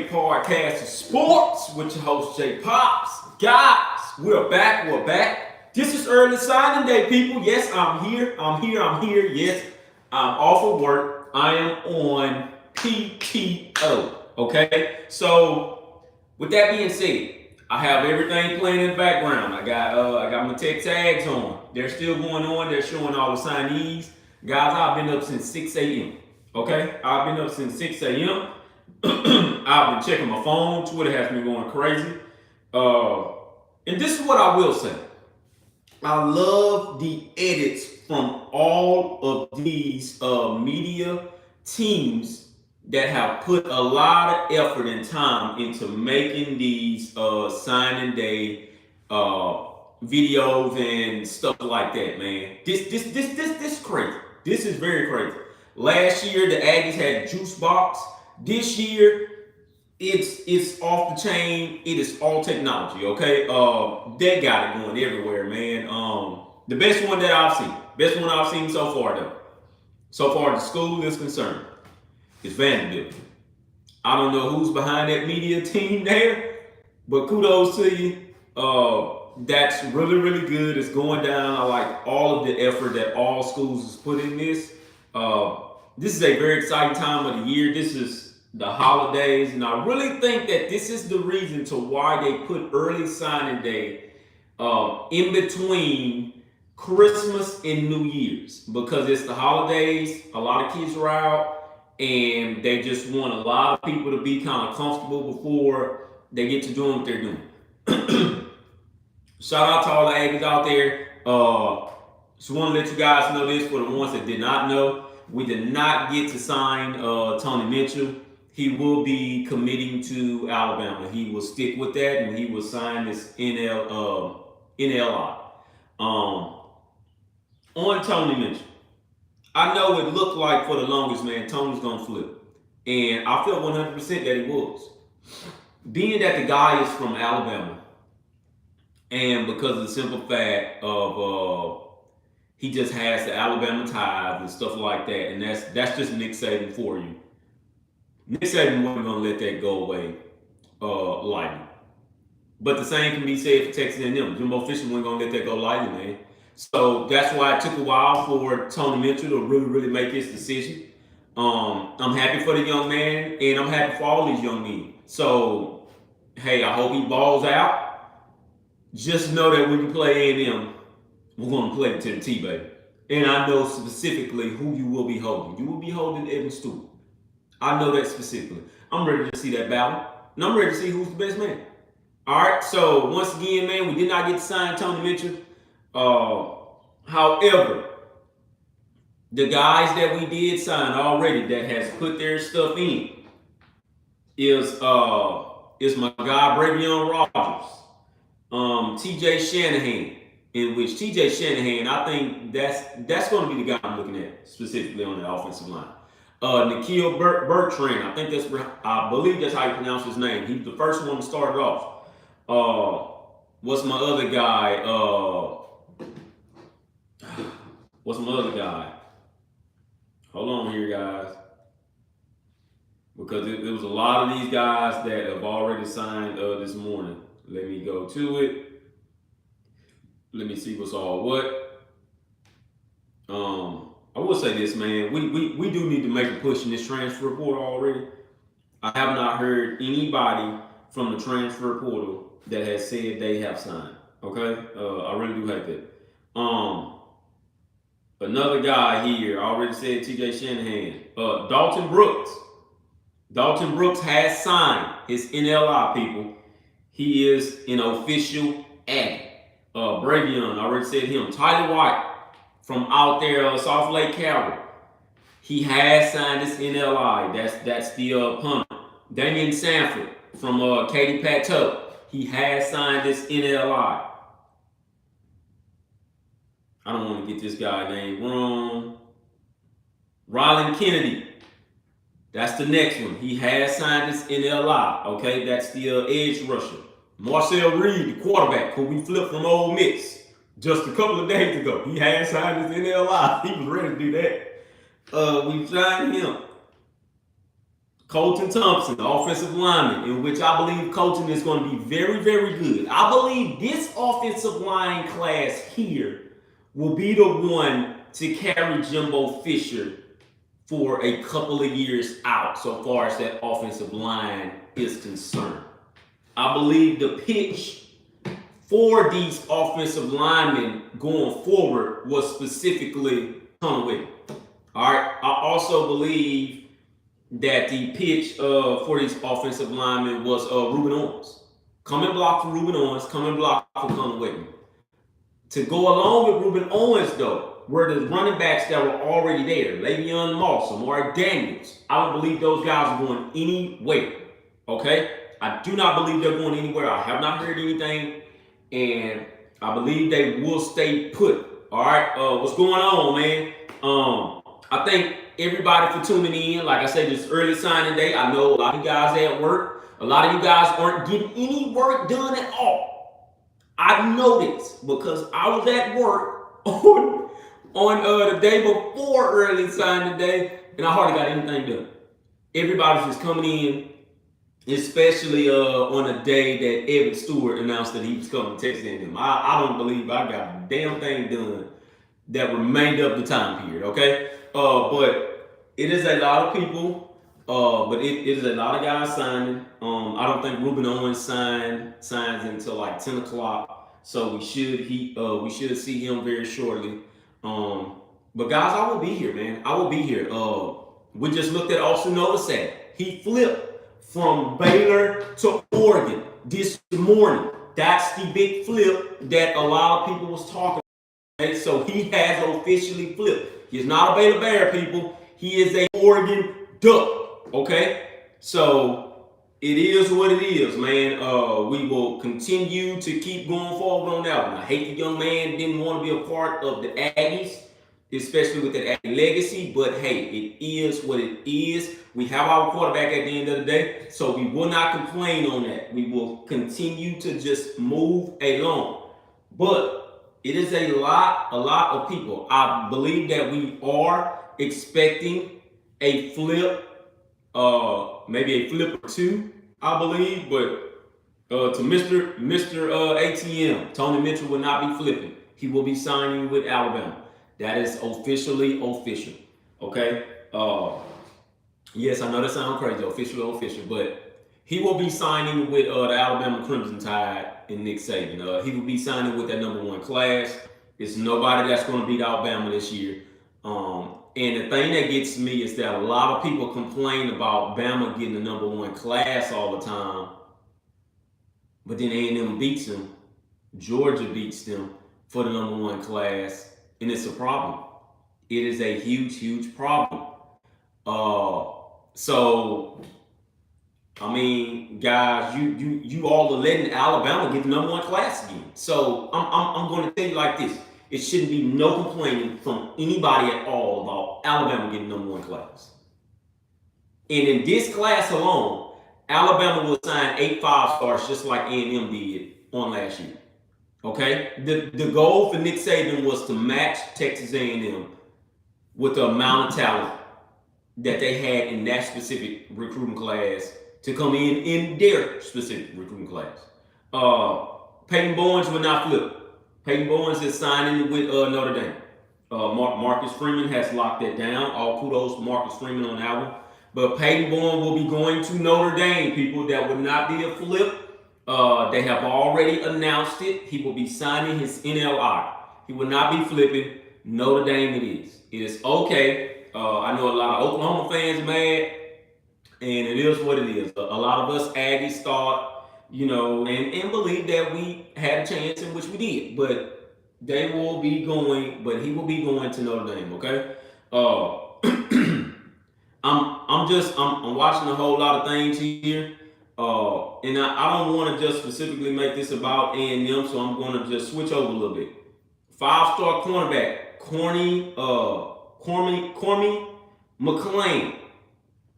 favorite podcast of sports with your host Jay Pops. Guys, we're back. We're back. This is early signing day, people. Yes, I'm here. I'm here. Yes, I'm off of work. I am on PTO. Okay. So, with that being said, I have everything playing in the background. I got my tech tags on. They're still going on. They're showing all the signees. Guys, I've been up since 6 a.m. Okay, I've been up since 6 a.m. I've been checking my phone. Twitter has been going crazy. And this is what I will say. I love the edits from all of these media teams that have put a lot of effort and time into making these signing day videos and stuff like that, man. This crazy. This is very crazy. Last year the Aggies had Juice Box. This year it's off the chain. It is all technology. Okay, they got it going everywhere, man. The best one I've seen so far though, so far the school is concerned, is Vanderbilt. I don't know who's behind that media team there, but kudos to you. That's really good. It's going down. I like all of the effort that all schools has put in this. This is a very exciting time of the year. This is the holidays, and I really think that this is the reason to why they put early signing day in between Christmas and New Year's, because it's the holidays. A lot of kids are out, and they just want a lot of people to be kind of comfortable before they get to doing what they're doing. Shout out to all the Aggies out there. Just want to let you guys know this for the ones that did not know. We did not get to sign Tony Mitchell. He will be committing to Alabama. He will stick with that, and he will sign this NLI. On Tony Mitchell, I know it looked like for the longest, man, Tony's gonna flip, and I feel 100% that he was. Being that the guy is from Alabama, and because of the simple fact of he just has the Alabama ties and stuff like that, and that's just Nick Saban for you. Nick Saban wasn't gonna let that go away lightly. But the same can be said for Texas A&M. Jimbo Fisher wasn't gonna let that go lightly, man. So that's why it took a while for Tony Mitchell to really make his decision. I'm happy for the young man, and I'm happy for all these young men. So, hey, I hope he balls out. Just know that when you play A&M, we're going to play it to the T, baby. And I know specifically who you will be holding. You will be holding Evan Stewart. I know that specifically. I'm ready to see that battle, and I'm ready to see who's the best man. All right, so once again, man, we did not get to sign Tony Mitchell. However, the guys that we did sign already that has put their stuff in is my guy Bravion Rogers, T.J. Shanahan, in which TJ Shanahan, I think that's going to be the guy I'm looking at specifically on the offensive line. Nikhil Bertrand, I believe that's how you pronounce his name. He was the first one to start it off. What's my other guy? Hold on here, guys, because it was a lot of these guys that have already signed this morning. Let me go to it. Let me see what's all what. I will say this, man. We do need to make a push in this transfer portal already. I have not heard anybody from the transfer portal that has said they have signed. Okay? I really do hate that. Another guy here, I already said TJ Shanahan. Dalton Brooks. Dalton Brooks has signed his NLI, people. He is an official Aggie. Bravion, I already said him. Tyler White from out there, South Lake Calvary. He has signed this NLI. That's the punter. Damian Sanford from Katy Pateau. He has signed this NLI. I don't want to get this guy name wrong. Rylan Kennedy. That's the next one. He has signed this NLI. Okay, that's the edge rusher. Marcel Reed, the quarterback, who we flipped from Ole Miss just a couple of days ago. He had signed his NLI. He was ready to do that. We signed him. Colton Thompson, the offensive lineman, in which I believe Colton is going to be very, very good. I believe this offensive line class here will be the one to carry Jimbo Fisher for a couple of years out, so far as that offensive line is concerned. I believe the pitch for these offensive linemen going forward was specifically Connor Whitman. All right. I also believe that the pitch for these offensive linemen was Ruben Owens. Come and block for Ruben Owens. Come and block for Connor Whitman. To go along with Ruben Owens, though, were the running backs that were already there. Le'Veon Moss, Amari Daniels. I don't believe those guys are going anywhere. Okay? I do not believe they're going anywhere. I have not heard anything. And I believe they will stay put. All right? What's going on, man? I thank everybody for tuning in. Like I said, this early signing day. I know a lot of you guys at work. A lot of you guys aren't getting any work done at all. I noticed because I was at work on the day before early signing day, and I hardly got anything done. Everybody's just coming in, especially on a day that Evan Stewart announced that he was coming to Texas A&M. I don't believe I got a damn thing done that remained of the time period, okay? But it is a lot of people, but it is a lot of guys signing. I don't think Ruben Owens signs until like 10 o'clock, so we should see him very shortly. But guys, I will be here, man. I will be here. We just looked at Austin Novosad. He flipped from Baylor to Oregon this morning. That's the big flip that a lot of people was talking about. Okay? So he has officially flipped. He's not a Baylor Bear, people. He is a Oregon Duck. Okay? So it is what it is, man. We will continue to keep going forward on that one. I hate the young man didn't want to be a part of the Aggies, especially with that Aggie legacy, but hey, it is what it is. We have our quarterback at the end of the day, so we will not complain on that. We will continue to just move along. But it is a lot of people. I believe that we are expecting a flip, maybe a flip or two, I believe, but to Mr. ATM, Tony Mitchell will not be flipping. He will be signing with Alabama. That is officially official. Okay? Yes, I know that sounds crazy, official, but he will be signing with the Alabama Crimson Tide and Nick Saban. He will be signing with that #1 class. It's nobody that's going to beat Alabama this year. And the thing that gets me is that a lot of people complain about Bama getting the #1 class all the time, but then A&M beats them. Georgia beats them for the #1 class, and it's a problem. It is a huge problem. So I mean, guys, you all are letting Alabama get the #1 class again. So I'm going to tell you like this: it shouldn't be no complaining from anybody at all about Alabama getting #1 class. And in this class alone, Alabama will sign 8 5-stars just like A&M did on last year. Okay, the goal for Nick Saban was to match Texas A&M with the amount of talent that they had in that specific recruiting class to come in their specific recruiting class. Peyton Bourne will not flip. Peyton Bourne is signing with Notre Dame. Marcus Freeman has locked that down. All kudos to Marcus Freeman on that one. But Peyton Bourne will be going to Notre Dame, people. That would not be a flip. They have already announced it. He will be signing his NLI. He will not be flipping. Notre Dame it is. It is okay. I know a lot of Oklahoma fans mad, and it is what it is. A lot of us Aggies thought, and believe that we had a chance, in which we did. But he will be going to Notre Dame, okay? I'm watching a whole lot of things here. And I don't want to just specifically make this about A&M, so I'm going to just switch over a little bit. 5-star cornerback, Cormy McClain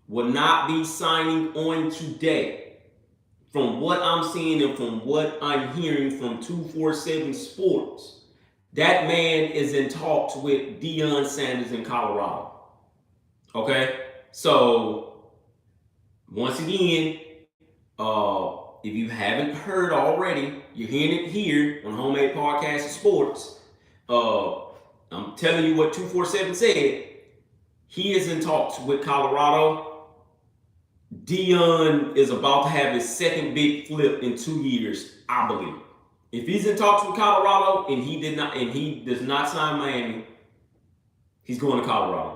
will not be signing on today. From what I'm seeing and from what I'm hearing from 247 Sports, that man is in talks with Deion Sanders in Colorado. Okay? So Once again, if you haven't heard already, you're hearing it here on Homemade Podcast of Sports. Uh, I'm telling you what 247 said. He is in talks with Colorado. Deion is about to have his second big flip in 2 years, I believe. If he's in talks with Colorado and he does not sign Miami, he's going to Colorado.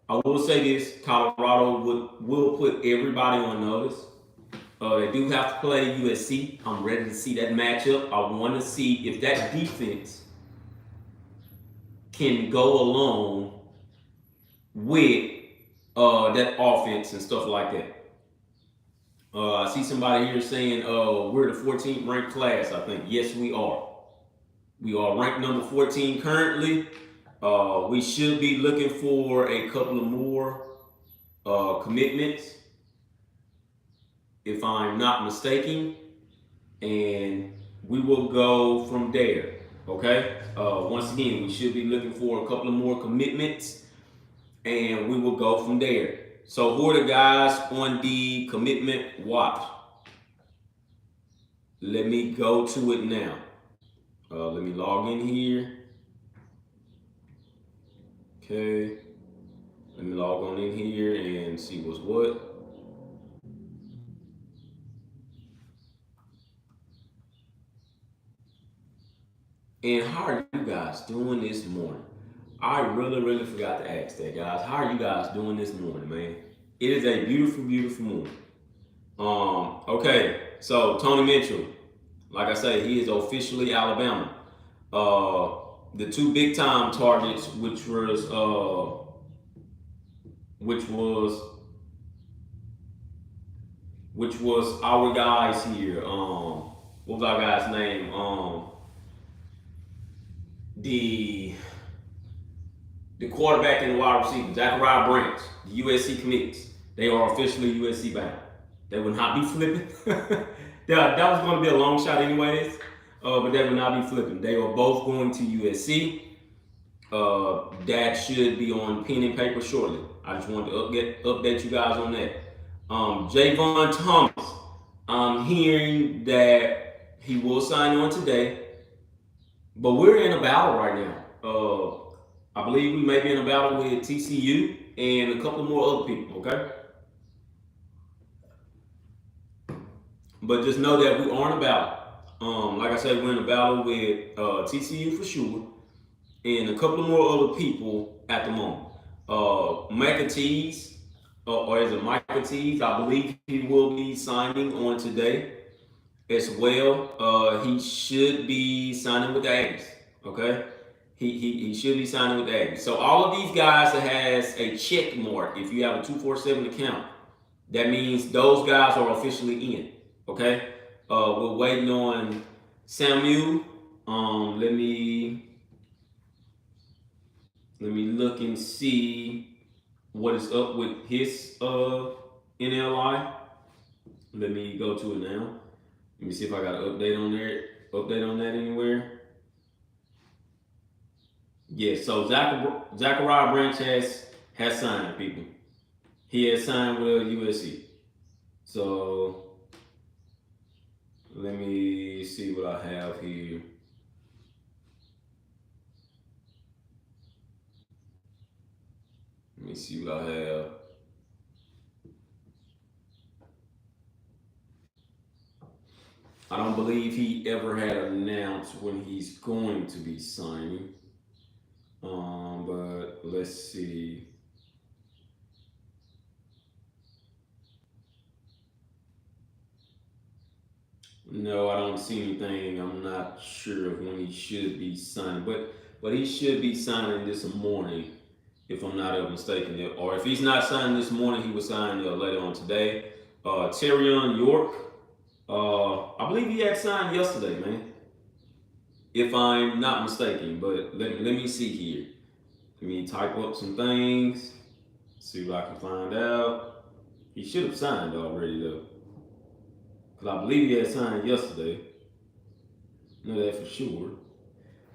I will say this: Colorado will put everybody on notice. They do have to play USC. I'm ready to see that matchup. I want to see if that defense can go along with that offense and stuff like that. I see somebody here saying we're the 14th ranked class. I think yes, we are. We are ranked number 14 currently. We should be looking for a couple of more commitments, if I'm not mistaken, and we will go from there. Okay. Once again, we should be looking for a couple of more commitments, and we will go from there. So, who are the guys on the commitment watch? Let me go to it now. Let me log in here. Okay. Let me log on in here and see what's what. And how are you guys doing this morning? I really forgot to ask that, guys. How are you guys doing this morning, man? It is a beautiful morning. Okay, so Tony Mitchell, like I say, he is officially Alabama. The two big time targets, which was our guys here. What was our guy's name? The quarterback and the wide receiver, Zachariah Branch, the USC commits. They are officially USC bound. They will not be flipping. that was going to be a long shot anyways, but they will not be flipping. They are both going to USC. That should be on pen and paper shortly. I just wanted to update you guys on that. Javon Thomas, I'm hearing that he will sign on today, but we're in a battle right now. I believe we may be in a battle with TCU and a couple more other people, okay? But just know that we are in a battle. Like I said, we're in a battle with TCU for sure and a couple more other people at the moment. Micah Tees, or is it Micah Tees? I believe he will be signing on today as well. He should be signing with the Aggies, okay? He should be signing with the Aggies. So all of these guys that has a check mark, if you have a 247 account, that means those guys are officially in. Okay? We're waiting on Samuel. Let me look and see what is up with his NLI. Let me go to it now. Let me see if I got an update on there. Update on that anywhere. Yeah, so Zachariah Branch has signed, people. He has signed with USC. So let me see what I have here. Let me see what I have. I don't believe he ever had announced when he's going to be signing. But let's see. No, I don't see anything. I'm not sure of when he should be signing, but he should be signing this morning, if I'm not mistaken. Or if he's not signing this morning, he will sign later on today. Terrion York, I believe he had signed yesterday, man. If I'm not mistaken, but let me see here. Let me type up some things, see what I can find out. He should have signed already though, because I believe he had signed yesterday. I know that for sure.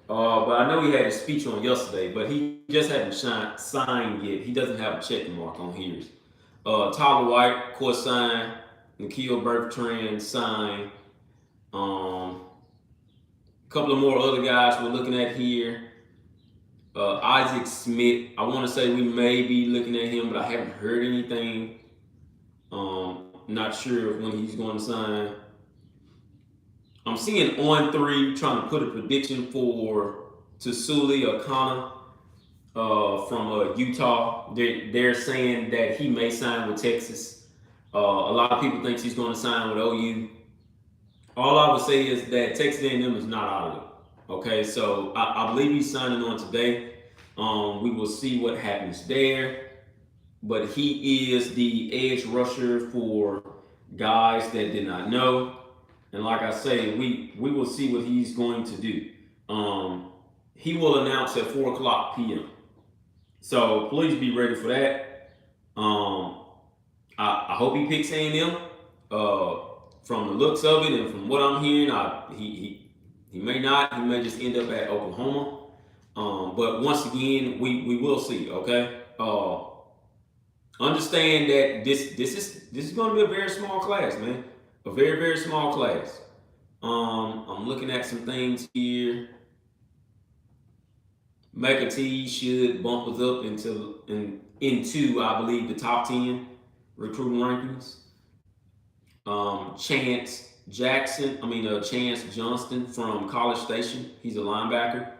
But I know he had a speech on yesterday, but he just hasn't signed yet. He doesn't have a check mark on his. Tyler White, of course, signed. Nikhil Bertrand signed. A couple of more other guys we're looking at here. Isaac Smith. I want to say we may be looking at him, but I haven't heard anything. Not sure when he's going to sign. I'm seeing On3 trying to put a prediction for Tasuli O'Connor from Utah. They're saying that he may sign with Texas. A lot of people think he's going to sign with OU. All I would say is that Texas A&M is not out of it. Okay, so I believe he's signing on today. We will see what happens there. But he is the edge rusher for guys that did not know. And like I say, we will see what he's going to do. He will announce at 4 o'clock p.m. So please be ready for that. I hope he picks A&M. From the looks of it and from what I'm hearing, he may not. He may just end up at Oklahoma. But once again, we will see. Okay. Understand that this is going to be a very small class, man. A very, very small class. I'm looking at some things here. McAtee should bump us up into I believe the top 10 recruiting rankings. Chance Johnston from College Station. He's a linebacker.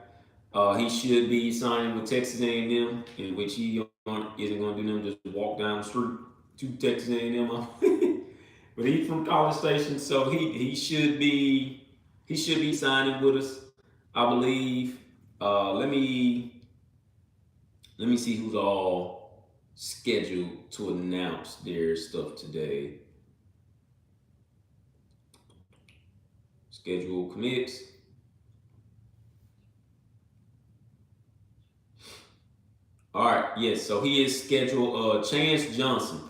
He should be signing with Texas A&M, in which he isn't going to do them just walk down the street to Texas A&M. But he's from College Station, so he should be signing with us, I believe. Let me see who's all scheduled to announce their stuff today. Schedule commits. All right, yes. So he is scheduled. Chance Johnson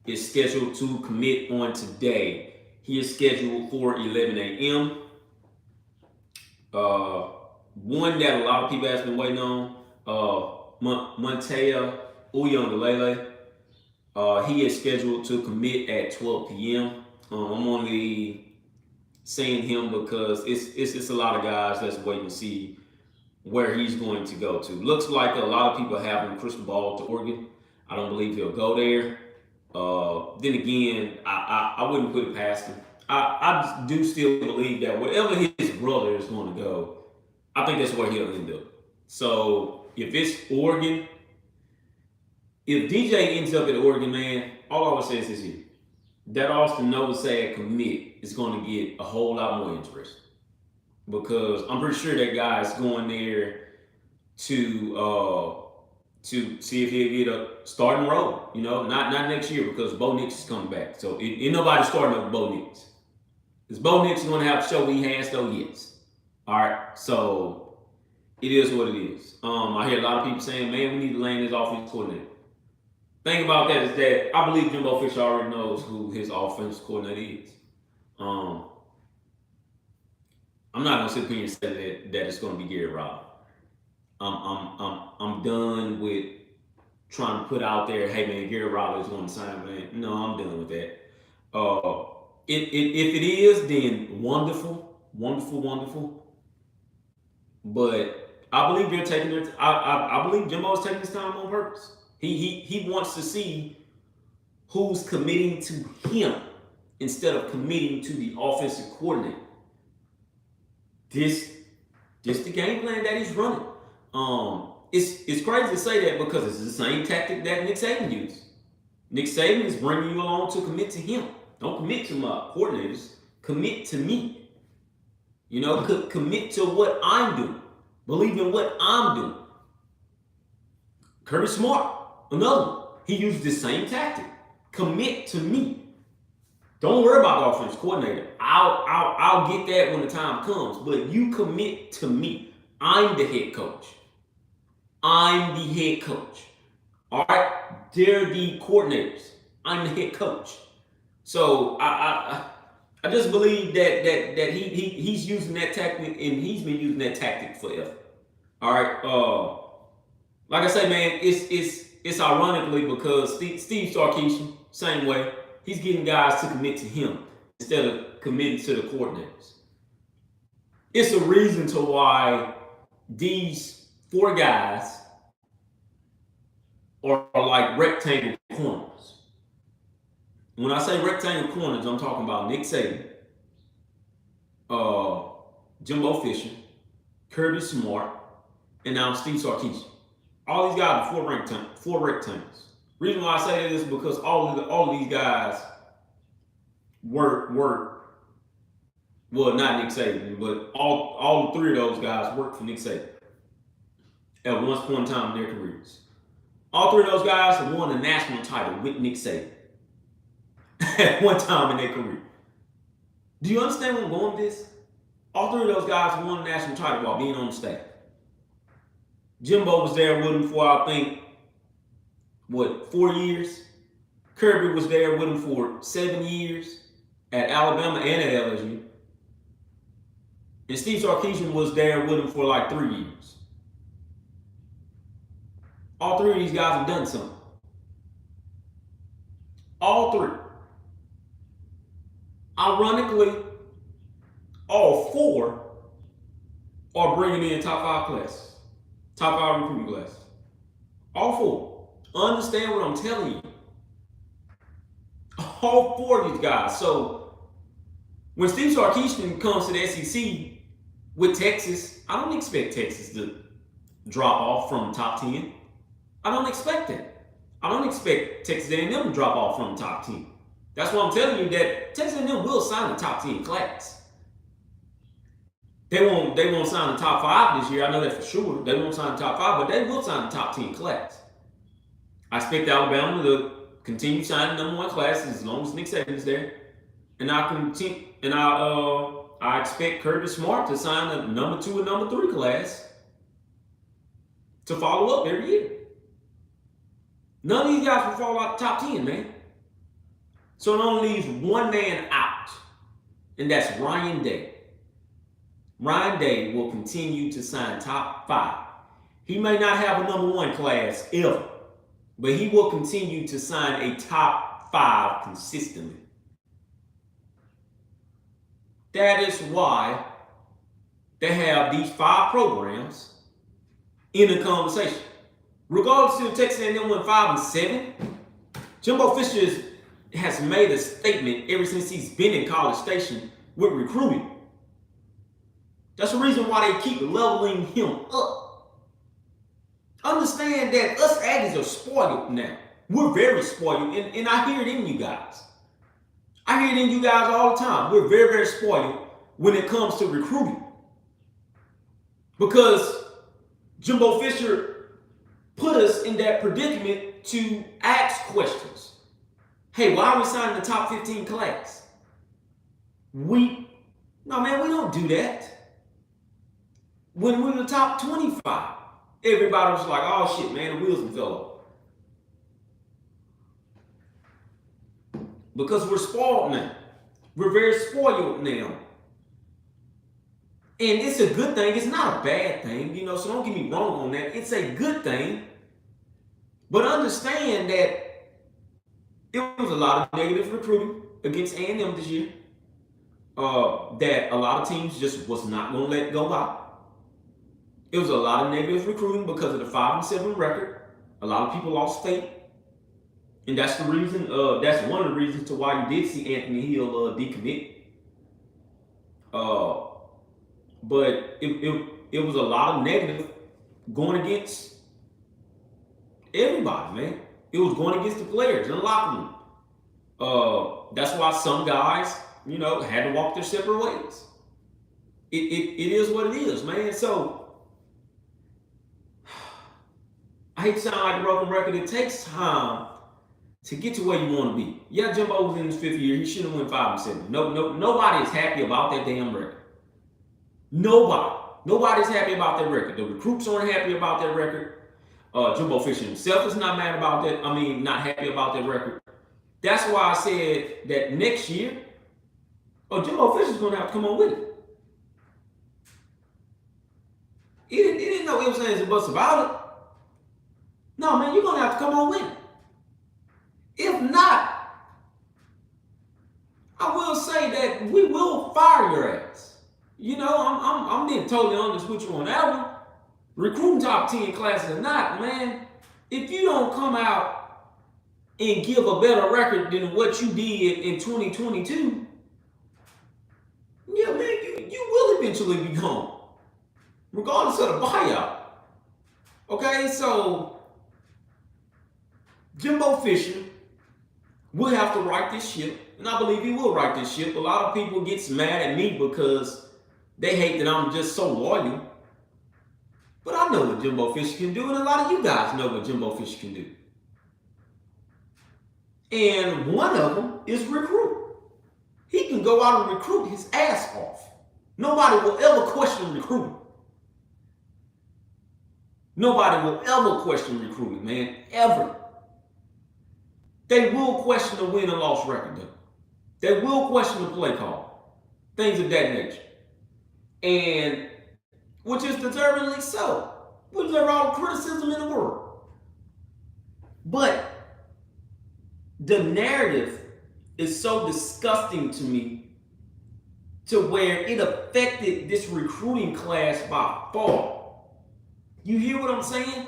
is scheduled to commit on today. He is scheduled for 11 a.m. One that a lot of people have been waiting on. Montea Uyunglele. He is scheduled to commit at 12 p.m. I'm only saying him because it's a lot of guys that's waiting to see where he's going to go to. Looks like a lot of people have him crystal ball to Oregon. I don't believe he'll go there. Then again, I wouldn't put it past him. I do still believe that wherever his brother is going to go, I think that's where he'll end up. So if it's Oregon, if DJ ends up at Oregon, man, all I would say is this here. That Austin Novosad commit is going to get a whole lot more interest. Because I'm pretty sure that guy's going there to see if he'll get a starting role. You know, not next year because Bo Nix is coming back. So ain't nobody starting over Bo Nix. Is Bo Nix going to have to show what he has though? Yes. All right. So it is what it is. I hear a lot of people saying, man, we need to land his offensive coordinator. Thing about that is that I believe Jimbo Fisher already knows who his offensive coordinator is. I'm not gonna sit here and say that it's gonna be Gary Riley. I'm done with trying to put out there, hey man, Gary Riley is gonna sign, man. No, I'm done with that. If it is, then wonderful. But I believe they're taking it. I believe Jimbo's taking his time on purpose. He wants to see who's committing to him instead of committing to the offensive coordinator. This the game plan that he's running. It's crazy to say that because it's the same tactic that Nick Saban used. Nick Saban is bringing you along to commit to him. Don't commit to my coordinators. Commit to me. You know, commit to what I'm doing. Believe in what I'm doing. Kirby Smart, another one. He used the same tactic. Commit to me. Don't worry about the offensive coordinator. I'll get that when the time comes. But you commit to me. I'm the head coach. I'm the head coach. All right? They're the coordinators. I'm the head coach. So I just believe that he's using that tactic and he's been using that tactic forever. All right. Like I say, man, it's ironically because Steve Sarkisian, same way. He's getting guys to commit to him instead of committing to the coordinators. It's a reason to why these 4 guys are like rectangle corners. When I say rectangle corners, I'm talking about Nick Saban, Jimbo Fisher, Kirby Smart, and now Steve Sarkisian. All these guys are 4 rectangles. Reason why I say that is because all of these guys work. Well, not Nick Saban, but all 3 of those guys worked for Nick Saban at one point in time in their careers. All 3 of those guys have won a national title with Nick Saban at one time in their career. Do you understand where I'm going with this? All 3 of those guys won a national title while being on the staff. Jimbo was there with him for, I think, 4 years? Kirby was there with him for 7 years at Alabama and at LSU. And Steve Sarkisian was there with him for like 3 years. All 3 of these guys have done something. All 3. Ironically, all 4 are bringing in top 5 classes, top 5 recruiting classes. All 4. Understand what I'm telling you. All 4 of these guys. So when Steve Sarkisian comes to the SEC with Texas, I don't expect Texas to drop off from the top 10. I don't expect that. I don't expect Texas A&M to drop off from the top 10. That's why I'm telling you that Texas A&M will sign the top 10 class. They won't sign the top 5 this year. I know that for sure. They won't sign the top 5, but they will sign the top 10 class. I expect Alabama to continue signing number 1 classes as long as Nick Saban is there, and I expect Kirby Smart to sign a number 2 and number 3 class to follow up every year. None of these guys will fall out the top 10, man. So it only leaves one man out, and that's Ryan Day. Ryan Day will continue to sign top 5. He may not have a number 1 class ever, but he will continue to sign a top 5 consistently. That is why they have these 5 programs in the conversation. Regardless if Texas A&M went 5 and 7, Jimbo Fisher has made a statement ever since he's been in College Station with recruiting. That's the reason why they keep leveling him up. Understand that us Aggies are spoiled now. We're very spoiled, and I hear it in you guys. I hear it in you guys all the time. We're very, very spoiled when it comes to recruiting. Because Jimbo Fisher put us in that predicament to ask questions. Hey, why are we signing the top 15 class? No, man, we don't do that. When we were the top 25, everybody was like, oh shit, man, the wheels fell off. Because we're spoiled now. We're very spoiled now. And it's a good thing. It's not a bad thing, so don't get me wrong on that. It's a good thing. But understand that it was a lot of negative recruiting against A&M this year that a lot of teams just was not going to let go by. It was a lot of negative recruiting because of the 5 and 7 record. A lot of people lost faith. And that's the reason, that's one of the reasons to why you did see Anthony Hill decommit. But it was a lot of negative going against everybody, man. It was going against the players in the locker room. That's why some guys, had to walk their separate ways. It is what it is, man. So I hate to sound like a broken record. It takes time to get to where you want to be. Yeah, Jimbo was in his 5th year. He should have went 5 and 7. Nobody is happy about that damn record. Nobody's happy about that record. The recruits aren't happy about that record. Jimbo Fisher himself is not mad about that. Not happy about that record. That's why I said that next year, Jimbo Fisher's going to have to come on with it. He didn't know ifs, ands, and buts about it. No, man, you're going to have to come on with it. If not, I will say that we will fire your ass. You know, I'm being totally honest with you on that one. Recruiting top 10 classes or not, man, if you don't come out and give a better record than what you did in 2022, yeah, man, you will eventually be gone, regardless of the buyout. Okay, so Jimbo Fisher will have to right this ship, and I believe he will right this ship. A lot of people gets mad at me because they hate that I'm just so loyal. But I know what Jimbo Fisher can do, and a lot of you guys know what Jimbo Fisher can do. And one of them is recruit. He can go out and recruit his ass off. Nobody will ever question recruiting. Nobody will ever question recruiting, man. Ever. They will question the win and loss record, though. They will question the play call. Things of that nature. And which is deservingly so. We deserve all the criticism in the world. But the narrative is so disgusting to me to where it affected this recruiting class by far. You hear what I'm saying?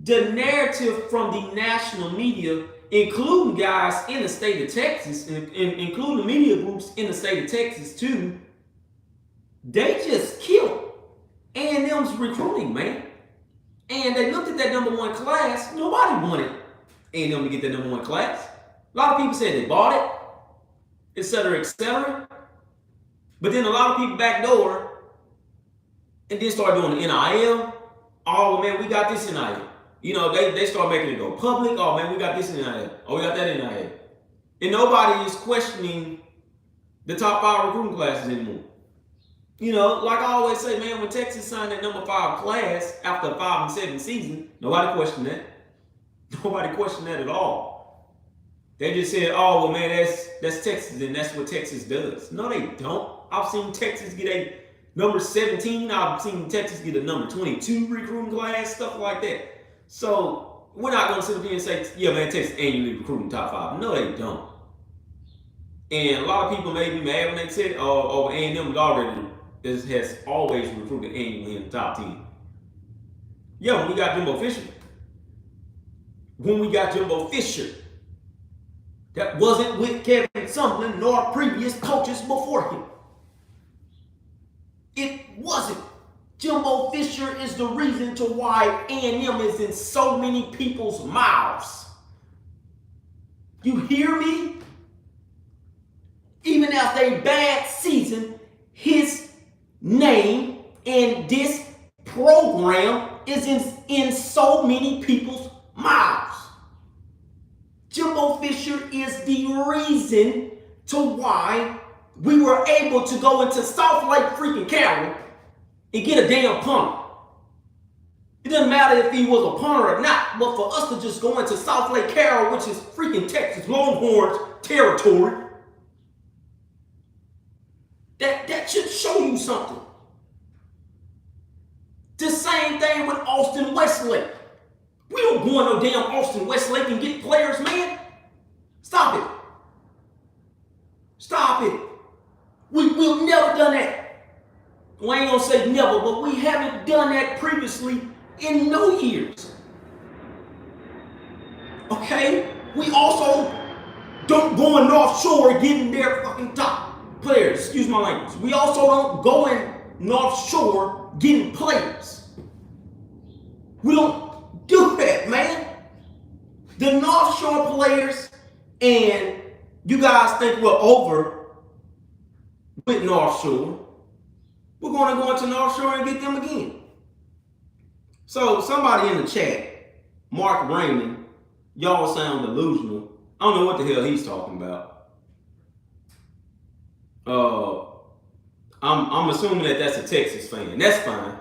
The narrative from the national media, including guys in the state of Texas, including the media groups in the state of Texas too, they just killed A&M's recruiting, man. And they looked at that number one class. Nobody wanted A&M to get that number one class. A lot of people said they bought it, etc., etc. But then a lot of people backdoor and then start doing the NIL. Oh, man, we got this NIL. You know, they start making it go public. Oh, man, we got this NIL. Oh, we got that NIL. And nobody is questioning the top 5 recruiting classes anymore. You know, like I always say, man, when Texas signed that number 5 class after a 5-7 season, nobody questioned that. Nobody questioned that at all. They just said, oh, well, man, that's Texas, and that's what Texas does. No, they don't. I've seen Texas get a number 17. I've seen Texas get a number 22 recruiting class, stuff like that. So we're not going to sit up here and say, yeah, man, Texas annually recruiting top 5. No, they don't. And a lot of people may be mad when they said, oh, A&M has always recruited annually in the top 10. Yeah, when we got Jimbo Fisher, that wasn't with Kevin Sumlin nor previous coaches before him. It wasn't. Jimbo Fisher is the reason to why A&M is in so many people's mouths. You hear me? Even after a bad season, his name and this program is in so many people's mouths. Jimbo Fisher is the reason to why we were able to go into South Lake freaking Carroll and get a damn punter. It doesn't matter if he was a punter or not, but for us to just go into South Lake Carroll, which is freaking Texas Longhorns territory, that should show you something. The same thing with Austin Westlake. We don't go in no damn Austin Westlake and get players, man. Stop it. Stop it. We've never done that. We ain't gonna say never, but we haven't done that previously in no years. Okay? We also don't go in North Shore getting their fucking top players. Excuse my language. We also don't go in North Shore getting players. We don't do that, man. The North Shore players, and you guys think we're over with North Shore. We're going to go into North Shore and get them again. So somebody in the chat, Mark Raymond, y'all sound delusional. I don't know what the hell he's talking about. I'm assuming that that's a Texas fan. That's fine.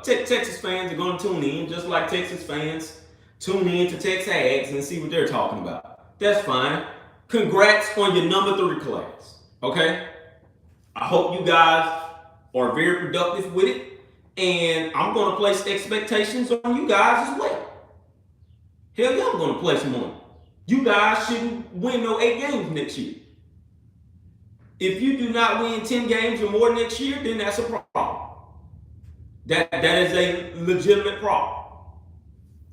Texas fans are going to tune in, just like Texas fans tune in to Texags and see what they're talking about. That's fine. Congrats on your number 3 class. Okay? I hope you guys are very productive with it. And I'm going to place expectations on you guys as well. Hell yeah, I'm going to place them on you. You guys shouldn't win no 8 games next year. If you do not win 10 games or more next year, then that's a problem. That is a legitimate problem.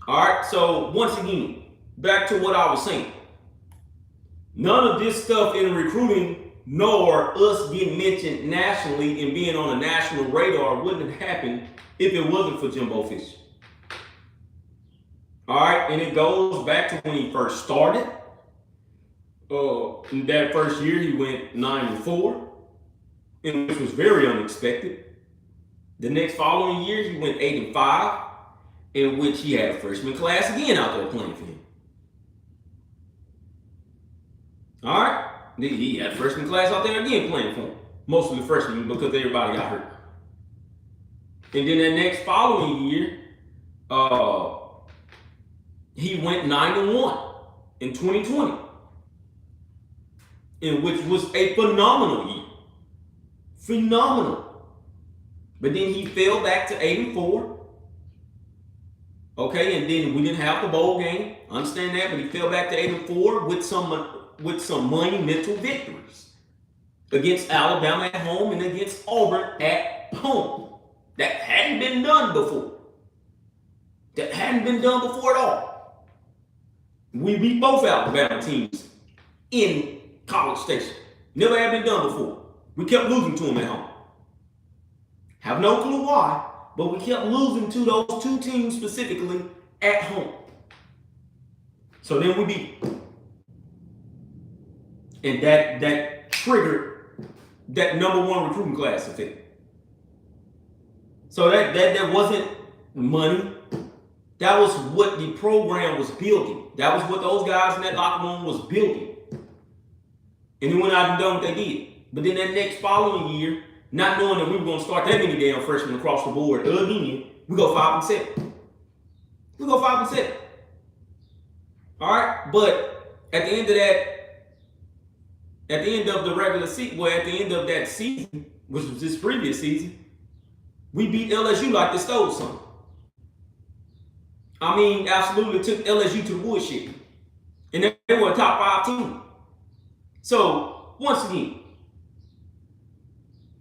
All right. So once again, back to what I was saying. None of this stuff in recruiting, nor us getting mentioned nationally and being on a national radar wouldn't have happened if it wasn't for Jimbo Fisher. All right, and it goes back to when he first started. In that first year, he went 9-4, which was very unexpected. The next following year, he went 8-5, in which he had a freshman class again out there playing for him. All right, he had a freshman class out there again playing for him. Most of the freshmen because everybody got hurt. And then that next following year, he went 9-1 in 2020, in which was a phenomenal year. Phenomenal. But then he fell back to 8-4. Okay, and then we didn't have the bowl game. I understand that, but he fell back to 8-4 with some monumental victories against Alabama at home and against Auburn at home. That hadn't been done before. That hadn't been done before at all. We beat both Alabama teams in College Station. Never had been done before. We kept losing to them at home. Have no clue why, but we kept losing to those two teams specifically at home. So then we beat them. And that triggered that #1 recruiting class effect. So that wasn't money. That was what the program was building. That was what those guys in that locker room was building. And they went out and done what they did. But then that next following year, not knowing that we were going to start that many damn freshmen across the board again, we go 5-7. We go 5-7. All right, but at the end of that, at the end of the regular season, well, at the end of that season, which was this previous season, we beat LSU like they stole something. I mean, absolutely took LSU to the woodshed. And they were a top 5 team. So, once again,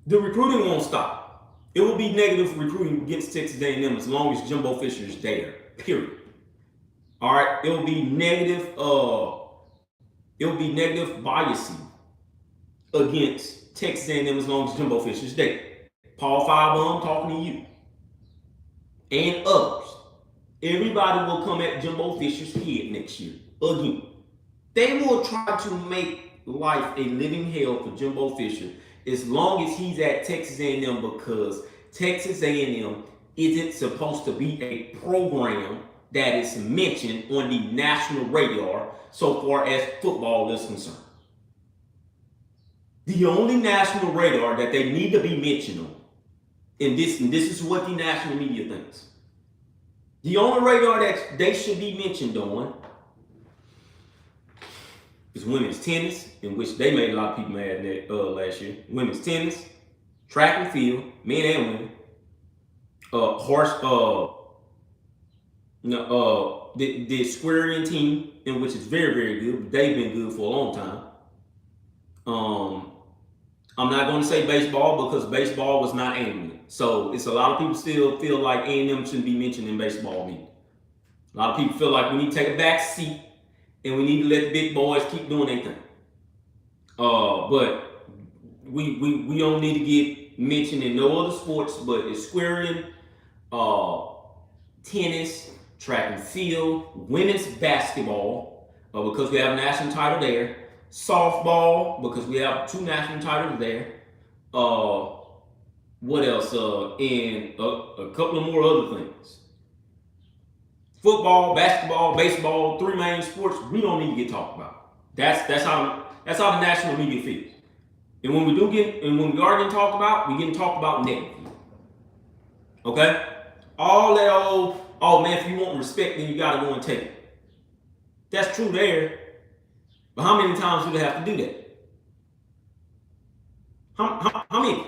the recruiting won't stop. It will be negative recruiting against Texas A&M as long as Jimbo Fisher is there, period. All right, it will be negative biasing against Texas A&M as long as Jimbo Fisher is there. Paul Firebaum talking to you and others. Everybody will come at Jimbo Fisher's head next year again. They will try to make life a living hell for Jimbo Fisher as long as he's at Texas A&M, because Texas A&M isn't supposed to be a program that is mentioned on the national radar so far as football is concerned. The only national radar that they need to be mentioned on, and this is what the national media thinks, the only radar that they should be mentioned on is women's tennis, in which they made a lot of people mad last year. Women's tennis, track and field, men and women, the Squarian team, in which is very, very good. They've been good for a long time. I'm not going to say baseball because baseball was not angling. So it's a lot of people still feel like A&M shouldn't be mentioned in baseball meetings. A lot of people feel like we need to take a back seat and we need to let the big boys keep doing their thing. But we don't need to get mentioned in no other sports, but it's squaring, tennis, track and field, women's basketball, because we have a national title there, softball, because we have 2 national titles there. What else? And a couple of more other things. Football, basketball, baseball, 3 main sports we don't need to get talked about. That's how the national media feels. And when we are getting talked about, we're getting talked about negatively. Okay? All that old, oh man, if you want respect, then you gotta go and take it. That's true there. But how many times do they have to do that? How many?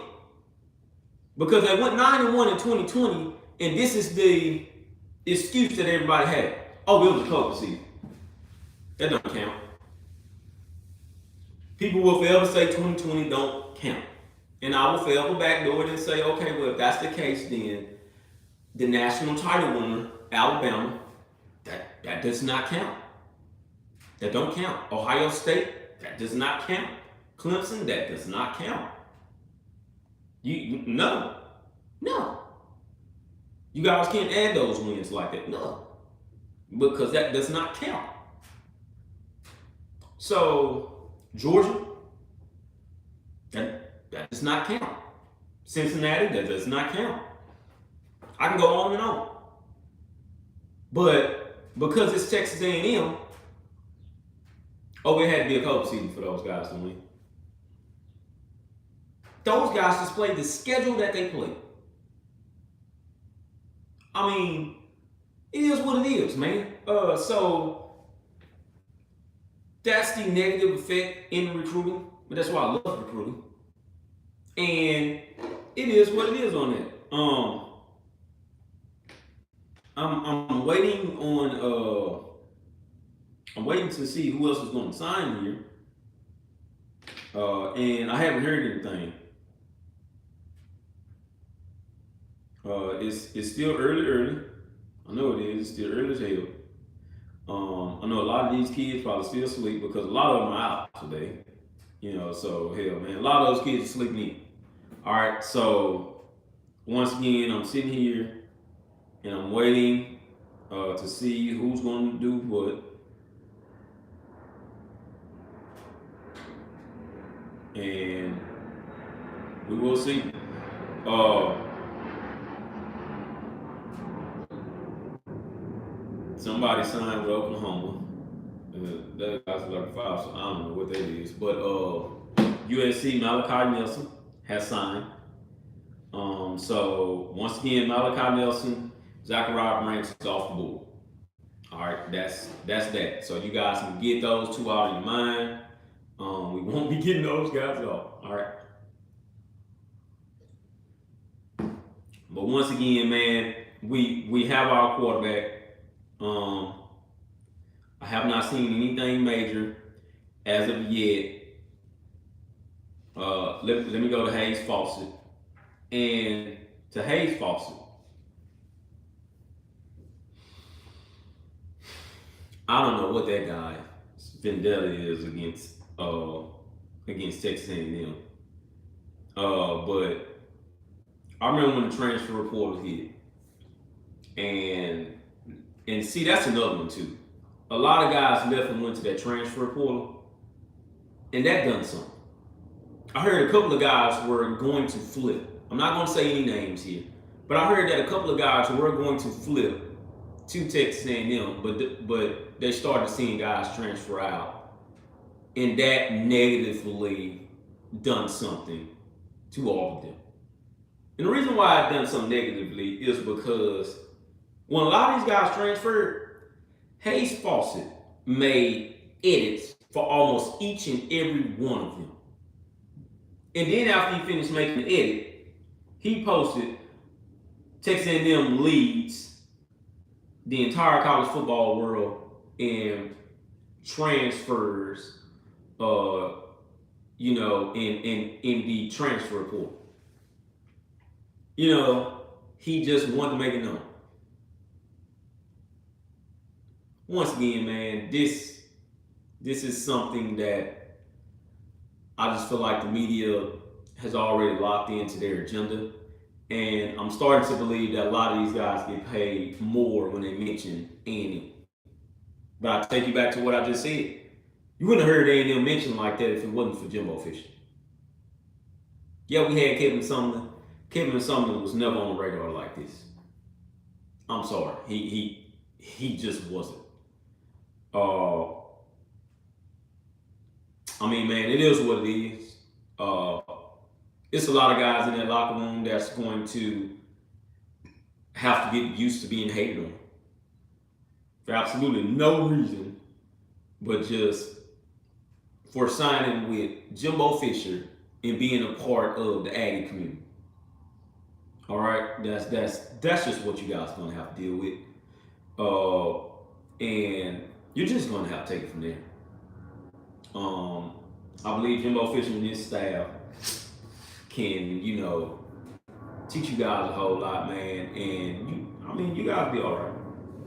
Because they went 9-1 in 2020, and this is the excuse that everybody had. Oh, it was a COVID season. That don't count. People will forever say 2020 don't count. And I will forever backdoor it and say, okay, well, if that's the case, then the national title winner, Alabama, that does not count. That don't count. Ohio State, that does not count. Clemson, that does not count. No. You guys can't add those wins like that. No. Because that does not count. So, Georgia, that does not count. Cincinnati, that does not count. I can go on and on. But because it's Texas A&M, it had to be a cold season for those guys to win. Those guys just played the schedule that they played. I mean, it is what it is, man. So that's the negative effect in recruiting. But that's why I love recruiting. And it is what it is on that. I'm waiting on I'm waiting to see who else is going to sign here. And I haven't heard anything. It's still early. I know it is. It's still early as hell. I know a lot of these kids probably still asleep because a lot of them are out today. So hell, man, a lot of those kids are sleeping in. All right, so once again, I'm sitting here and I'm waiting to see who's going to do what. And we will see. Somebody signed with Oklahoma. That guy's like 5, so I don't know what that is. But USC Malachi Nelson has signed. So once again, Malachi Nelson, Zachariah Branch is off the board. All right, that's that. So you guys can get those two out of your mind. We won't be getting those guys off. All right. But once again, man, we have our quarterback. I have not seen anything major as of yet. Let me go to Hayes Fawcett. And to Hayes Fawcett, I don't know what that guy's vendetta is against Texas A&M. But I remember when the transfer portal hit, and see, that's another one too. A lot of guys left and went to that transfer portal, and that done something. I heard a couple of guys were going to flip. I'm not going to say any names here, but I heard that a couple of guys were going to flip to Texas A&M, but they started seeing guys transfer out, and that negatively done something to all of them. And the reason why it done something negatively is because when a lot of these guys transferred, Hayes Fawcett made edits for almost each and every one of them. And then after he finished making the edit, he posted Texas A&M leads the entire college football world in transfers, in the transfer portal. He just wanted to make it known. Once again, man, this is something that I just feel like the media has already locked into their agenda. And I'm starting to believe that a lot of these guys get paid more when they mention A&M. But I take you back to what I just said. You wouldn't have heard A&M mentioned like that if it wasn't for Jimbo Fisher. Yeah, we had Kevin Sumner. Kevin Sumner was never on the radar like this. I'm sorry. He just wasn't. Man, it is what it is. It's a lot of guys in that locker room that's going to have to get used to being hated on for absolutely no reason, but just for signing with Jimbo Fisher and being a part of the Aggie community. All right, that's just what you guys are gonna have to deal with, and you're just gonna have to take it from there. I believe Jimbo Fisher and his staff can, teach you guys a whole lot, man. And you guys be all right.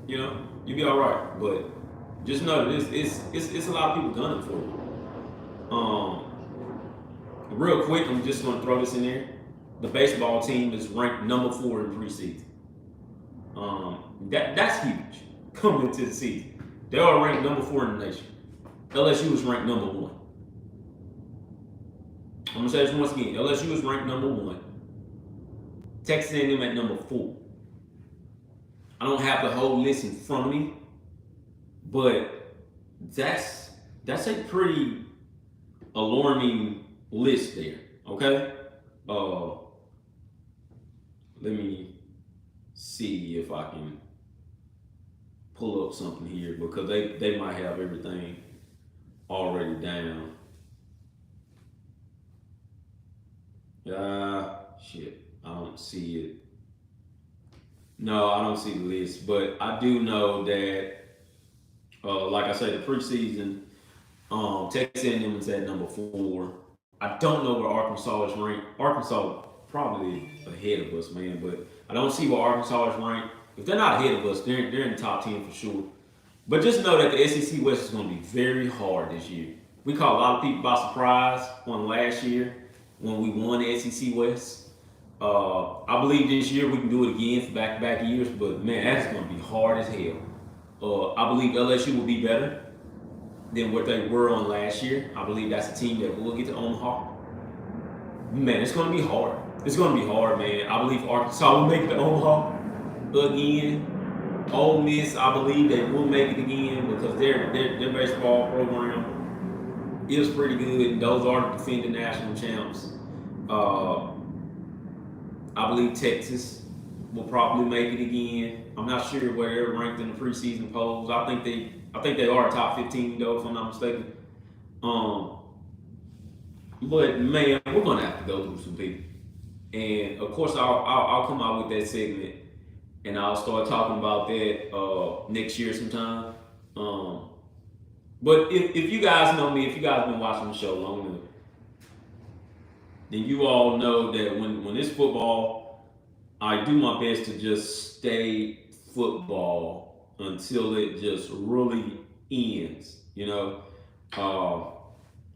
You be all right. But just know that it's a lot of people gunning for you. Real quick, I'm just gonna throw this in there. The baseball team is ranked number 4 in preseason. That's huge coming into the season. They are ranked number 4 in the nation. LSU is ranked number 1. I'm gonna say this once again. LSU is ranked number 1. Texas A&M at number 4. I don't have the whole list in front of me, but that's a pretty alarming list there. Okay, let me see if I can pull up something here because they might have everything already down. Shit, I don't see it. No, I don't see the list, but I do know that, like I said, the preseason, Texas A&M is at number 4. I don't know where Arkansas is ranked. Arkansas probably ahead of us, man, but I don't see where Arkansas is ranked. If they're not ahead of us, they're in the top 10 for sure. But just know that the SEC West is going to be very hard this year. We caught a lot of people by surprise on last year when we won the SEC West. I believe this year we can do it again for back-to-back years, but man, that's going to be hard as hell. I believe LSU will be better than what they were on last year. I believe that's a team that will get to Omaha. Man, it's going to be hard. It's going to be hard, man. I believe Arkansas will make it to Omaha again. Ole Miss, I believe they will make it again because their baseball program is pretty good. Those are the defending national champs. I believe Texas will probably make it again. I'm not sure where they're ranked in the preseason polls. I think they are top 15 though, if I'm not mistaken. But man, we're gonna have to go through some people, and of course I'll come out with that segment, and I'll start talking about that next year sometime. But if you guys know me, if you guys been watching the show long enough, then you all know that when it's football, I do my best to just stay football until it just really ends.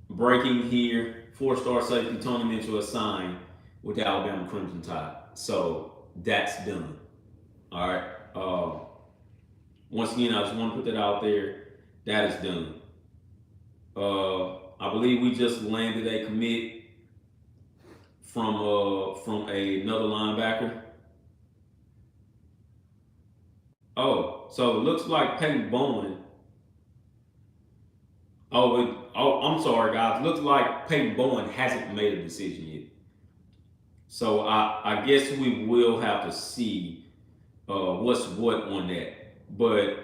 Breaking here, 4-star safety Tony Mitchell assigned with the Alabama Crimson Tide. So that's done. All right. Once again, I just want to put that out there. That is done. I believe we just landed a commit from another linebacker. Oh, so it looks like Peyton Bowen. I'm sorry, guys. Looks like Peyton Bowen hasn't made a decision yet. So I guess we will have to see what's what on that. But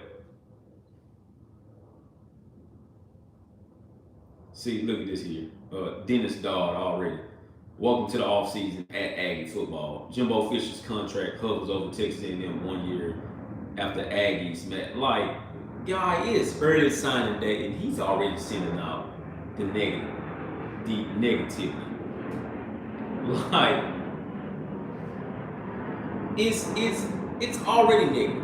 see, look at this here. Dennis Dodd already. Welcome to the offseason at Aggie football. Jimbo Fisher's contract hovers over Texas A&M 1 year after Aggies met. Like, guy, it's early signing day, and he's already sending out the negativity. Like, it's already negative.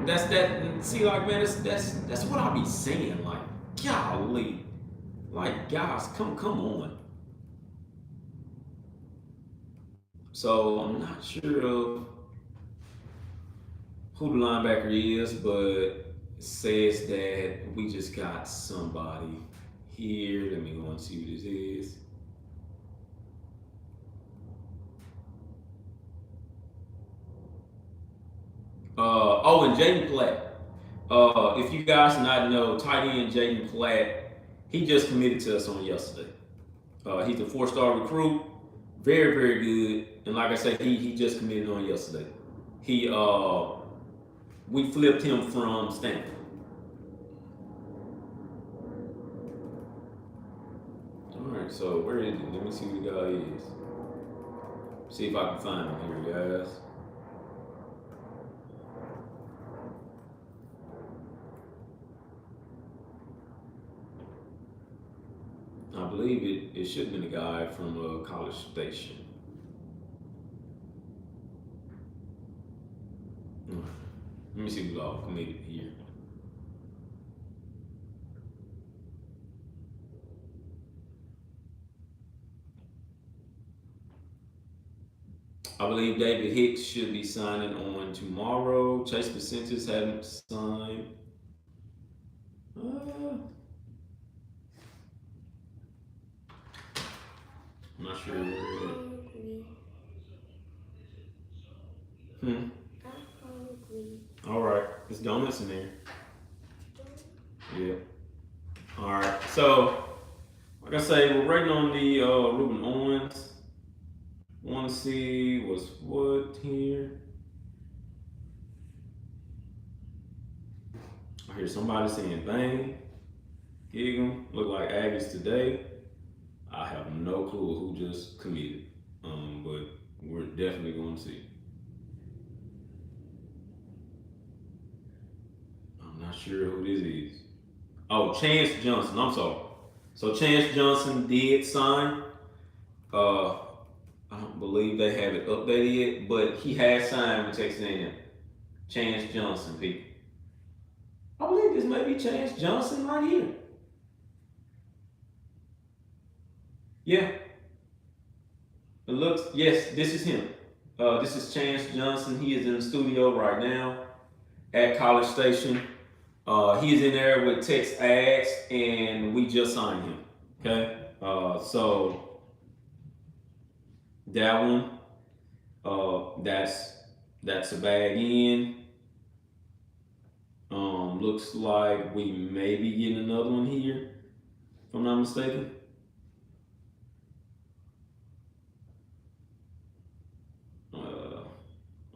That's that. See, like, man, that's what I be saying. Like, golly, like, guys, come on. So I'm not sure of who the linebacker is, but it says that we just got somebody here. Let me go and see who this is. And Jaden Platt. If you guys not know, tight end Jaden Platt, he just committed to us on yesterday. He's a 4-star recruit, very, very good. And like I said, he just committed on yesterday. We flipped him from Stanford. All right, so where is it? Let me see who the guy is. See if I can find him here, guys. I believe It should have been the guy from College Station. Let me see who's all committed here. I believe David Hicks should be signing on tomorrow. Chase Placentis haven't signed. I'm not sure where it is. I'm hungry. All right, there's donuts in there. Yeah. All right. So, like I say, we're waiting on the Ruben Owens. Want to see what's what here. I hear somebody saying bang, gig 'em, look like Aggies today. I have no clue who just committed, but we're definitely going to see. I'm not sure who this is. Oh, Chance Johnson. I'm sorry. So Chance Johnson did sign. I don't believe they have it updated yet, but he has signed with Texas A&M. Chance Johnson, people. I believe this may be Chance Johnson right here. Yeah. It looks, yes, this is him. This is Chance Johnson. He is in the studio right now at College Station. He is in there with Tex Ads, and we just signed him. Okay? So that one, that's a bag in. Looks like we may be getting another one here, if I'm not mistaken.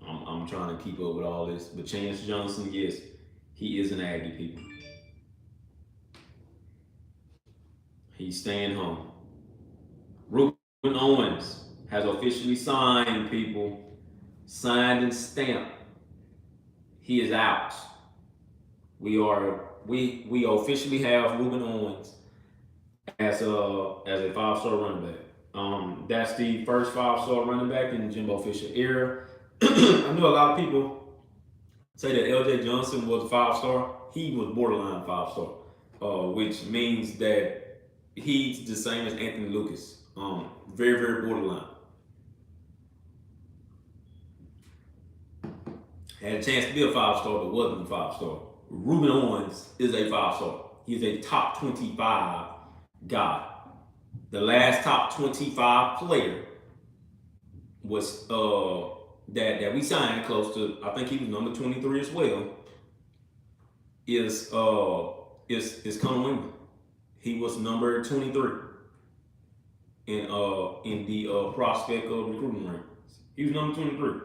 I'm trying to keep up with all this, but Chance Johnson, yes, he is an Aggie, people. He's staying home. Ruben Owens has officially signed, people. Signed and stamped. He is out. We officially have Ruben Owens as a 5-star running back. That's the first 5-star running back in the Jimbo Fisher era. I know a lot of people say that LJ Johnson was a 5-star. He was borderline 5-star, which means that he's the same as Anthony Lucas. Very, very borderline. Had a chance to be a 5-star, but wasn't a 5-star. Ruben Owens is a 5-star. He's a top 25 guy. The last top 25 player was that we signed close to, I think he was number 23 as well, is Connor Wingman. He was number 23 in the prospect of recruiting rankings. He was number 23.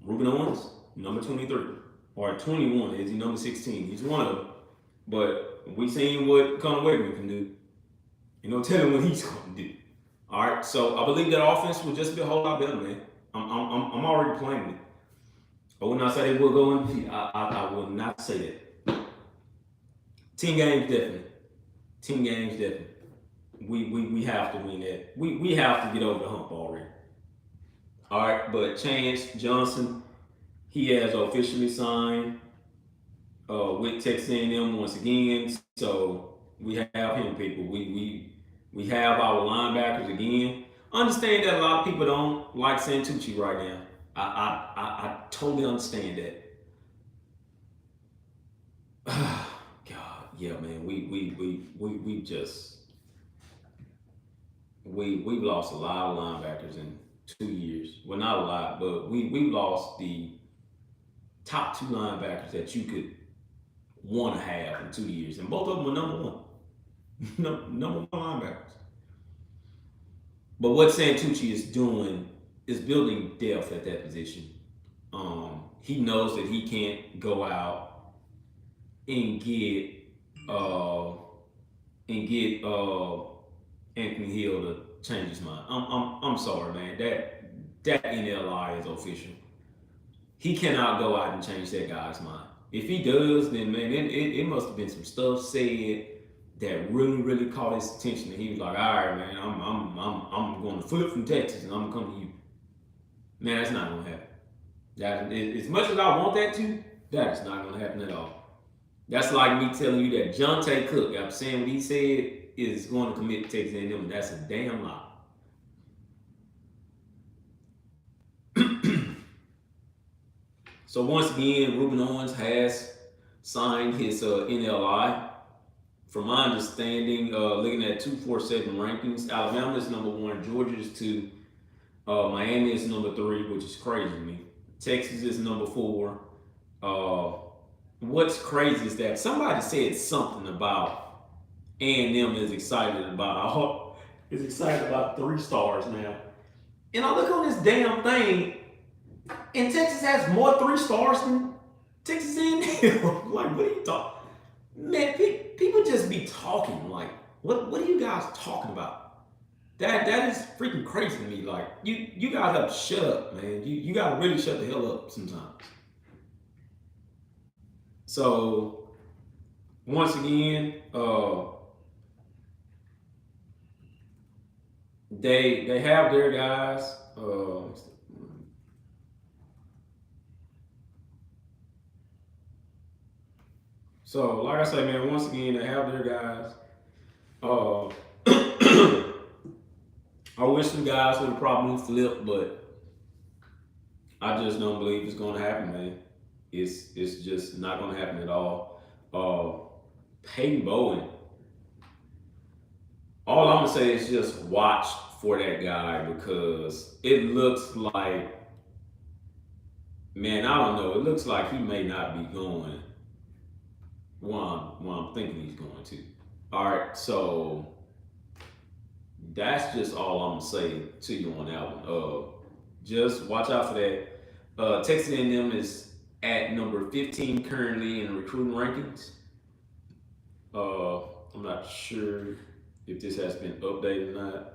Ruben Owens, number 23. Or 21, is he number 16? He's one of them. But we seen what Connor Wingman can do. You know, tell him what he's going to do. All right, so I believe that offense will just be a whole lot better, man. I'm already playing it. I will not say they will go undefeated. I will not say that. 10 games definitely. 10 games definitely. We have to win that. We have to get over the hump already. All right, but Chance Johnson, he has officially signed with Texas A&M once again. So we have him, people. We have our linebackers again. Understand that a lot of people don't like Santucci right now. I totally understand that. God, yeah, man. We've lost a lot of linebackers in 2 years. Well, not a lot, but we've lost the top 2 linebackers that you could want to have in 2 years, and both of them were number 1. Number 1 linebackers. But what Santucci is doing is building depth at that position. He knows that he can't go out and get Anthony Hill to change his mind. I'm sorry, man. That NLI is official. He cannot go out and change that guy's mind. If he does, then man, it must have been some stuff said that really caught his attention, and he was like, "All right, man, I'm going to flip from Texas, and I'm gonna come to you." Man, that's not gonna happen. That as much as I want that to, that is not gonna happen at all. That's like me telling you that John Tay Cook, after saying what he said, is going to commit to Texas A&M, and that's a damn lie. So once again, Ruben Owens has signed his NLI. From my understanding, looking at 247 rankings, Alabama is number one, Georgia is two, Miami is number three, which is crazy to me. Texas is number four. What's crazy is that somebody said something about A&M is excited about 3 stars now. And I look on this damn thing, and Texas has more 3 stars than Texas A&M. Like, what are you talking? Man, people just be talking. Like, what are you guys talking about? That is freaking crazy to me. Like, you guys have to shut up, man. You gotta really shut the hell up sometimes. So once again, they have their guys. So like I say, man, once again they have their guys. Uh, I wish some guys would have probably flipped, but I just don't believe it's gonna happen, man. It's just not gonna happen at all. Peyton Bowen. All I'm gonna say is just watch for that guy because it looks like, man, I don't know. It looks like he may not be going where I'm thinking he's going to. All right, so that's just all I'm gonna say to you on that one. Just watch out for that. Texas A&M is at number 15 currently in recruiting rankings. I'm not sure if this has been updated or not.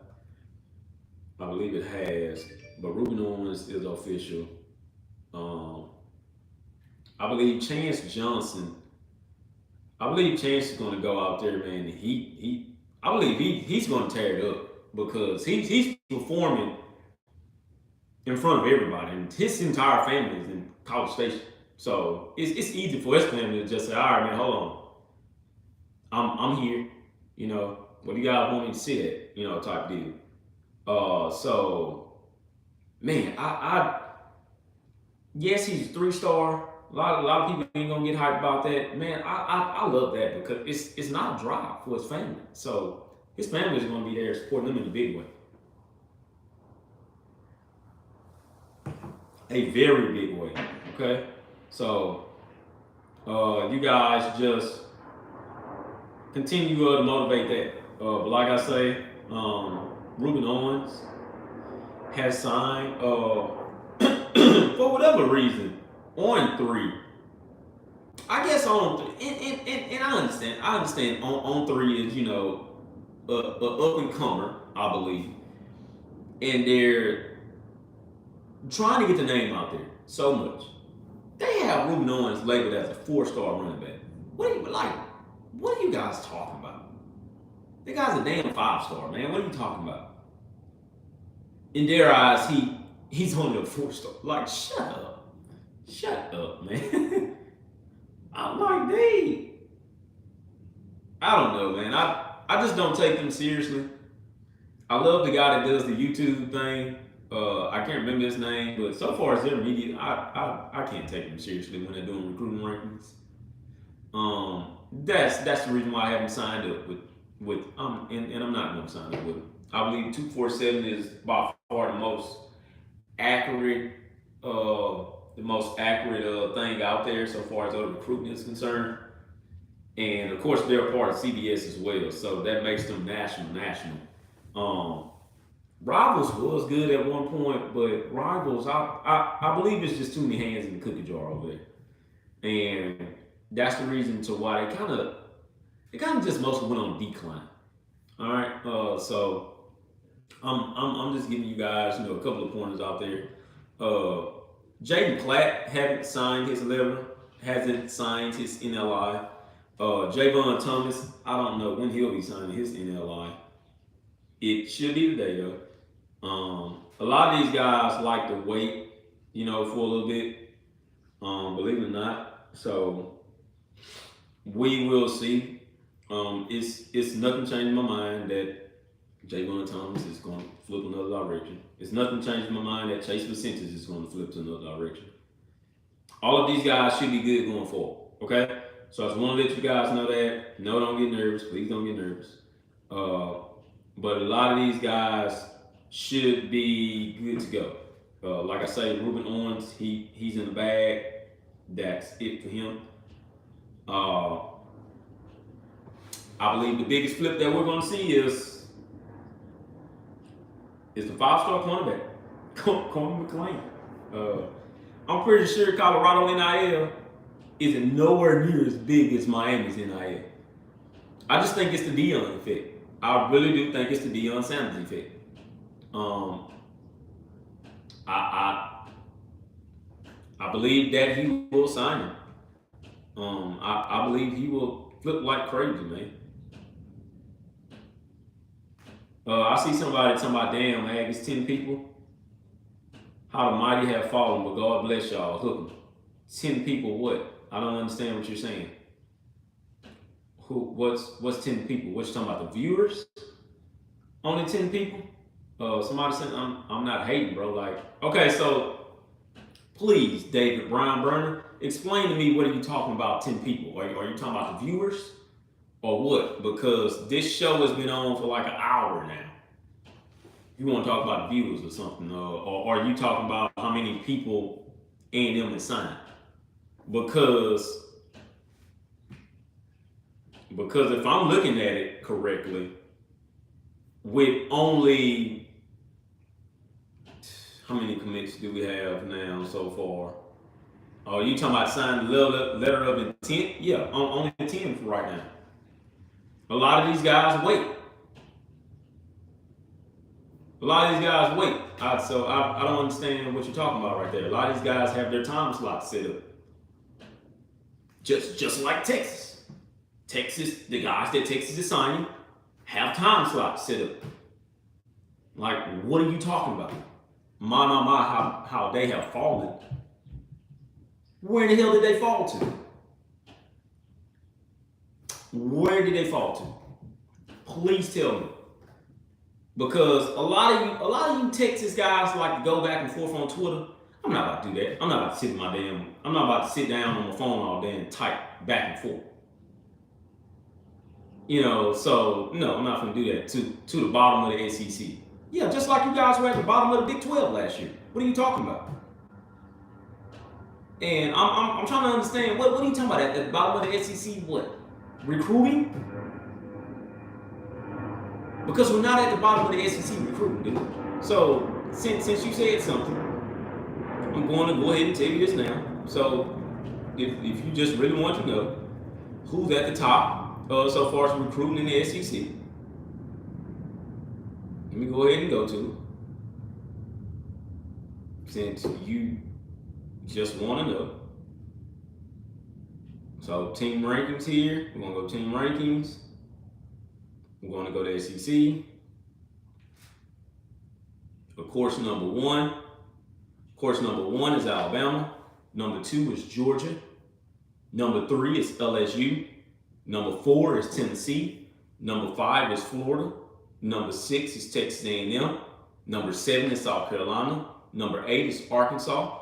I believe it has, but Ruben Owens is official. Um, I believe Chance Johnson. I believe Chance is going to go out there, man. I believe he's going to tear it up because he's performing in front of everybody, and his entire family is in College Station. So it's easy for his family to just say, "All right, man, hold on, I'm here. You know, what do you guys want me to sit at? You know, type deal." So man, I yes, he's a 3 star. A lot of people ain't gonna get hyped about that. Man, I love that because it's not a drive for his family. So his family is gonna be there supporting him in a big way. A very big way. Okay? So you guys just continue to motivate that. But like I say, Ruben Owens has signed for whatever reason on 3. I guess on 3, and I understand. I understand on 3 is, you know, a up and comer, I believe, and they're trying to get the name out there so much. They have Ruben Owens labeled as a 4 star running back. What are you like? What are you guys talking about? The guy's a damn 5 star, man. What are you talking about? In their eyes, he's only a 4 star. Like, shut up, man. I'm like, hey, I don't know, man. I just don't take them seriously. I love the guy that does the YouTube thing. I can't remember his name, but so far as their media, I can't take them seriously when they're doing recruiting rankings. That's the reason why I haven't signed up with and I'm not going to sign up with them. I believe 247 is by far the most accurate thing out there so far as other recruitment is concerned. And of course, they're a part of CBS as well, so that makes them national. Rivals was good at one point, but Rivals, I believe it's just too many hands in the cookie jar over there, and that's the reason to why they kind of just mostly went on decline. All right, so I'm just giving you guys, you know, a couple of pointers out there. Jaden Platt hasn't signed his NLI. Javon Thomas, I don't know when he'll be signing his NLI. It should be today though. A lot of these guys like to wait, for a little bit. Believe it or not. So we will see. It's nothing changing my mind that Javon Thomas is going to flip another direction. It's nothing changing my mind that Chase Vicente is going to flip to another direction. All of these guys should be good going forward. Okay? So I just want to let you guys know that. No, don't get nervous. Please don't get nervous. But a lot of these guys should be good to go. Like I say, Ruben Owens, he's in the bag. That's it for him. I believe the biggest flip that we're going to see is the 5-star cornerback, Corey McClain. I'm pretty sure Colorado NIL isn't nowhere near as big as Miami's NIL. I just think it's the Deion effect. I really do think it's the Deion Sanders effect. I believe that he will sign him. I believe he will flip like crazy, man. I see somebody talking about, damn, man, it's 10 people. How the mighty have fallen, but God bless y'all. Hook 'em. 10 people what? I don't understand what you're saying. What's 10 people? What you talking about? The viewers? Only 10 people? Somebody said I'm not hating, bro. Like, okay, so please, David Brown Burner, explain to me what are you talking about 10 people? Are you talking about the viewers? Or what? Because this show has been on for like an hour now. You want to talk about the viewers or something, or are you talking about how many people A&M has signed? Because if I'm looking at it correctly, with only how many commits do we have now so far? Oh, you talking about signing letter of intent? Yeah, only 10 for right now. A lot of these guys wait. So I don't understand what you're talking about right there. A lot of these guys have their time slots set up. Just like Texas. The guys that Texas is signing have time slots set up. Like, what are you talking about? My, how they have fallen. Where the hell did they fall to? Where did they fall to? Please tell me. Because a lot of you Texas guys like to go back and forth on Twitter. I'm not about to do that. I'm not about to sit down on my phone all day and type back and forth. So no, I'm not gonna do that to the bottom of the SEC. Yeah, just like you guys were at the bottom of the Big 12 last year. What are you talking about? And I'm trying to understand what are you talking about at the bottom of the SEC? What? Recruiting? Because we're not at the bottom of the SEC recruiting, dude. So since you said something, I'm going to go ahead and tell you this now. So if you just really want to know who's at the top so far as recruiting in the SEC, let me go ahead and go to it. Since you just want to know. So team rankings here. We're going to go team rankings. We're going to go to SEC. Of course, number one. Course number 1 is Alabama. Number 2 is Georgia. Number 3 is LSU. Number 4 is Tennessee. Number 5 is Florida. Number 6 is Texas A&M. Number 7 is South Carolina. Number 8 is Arkansas.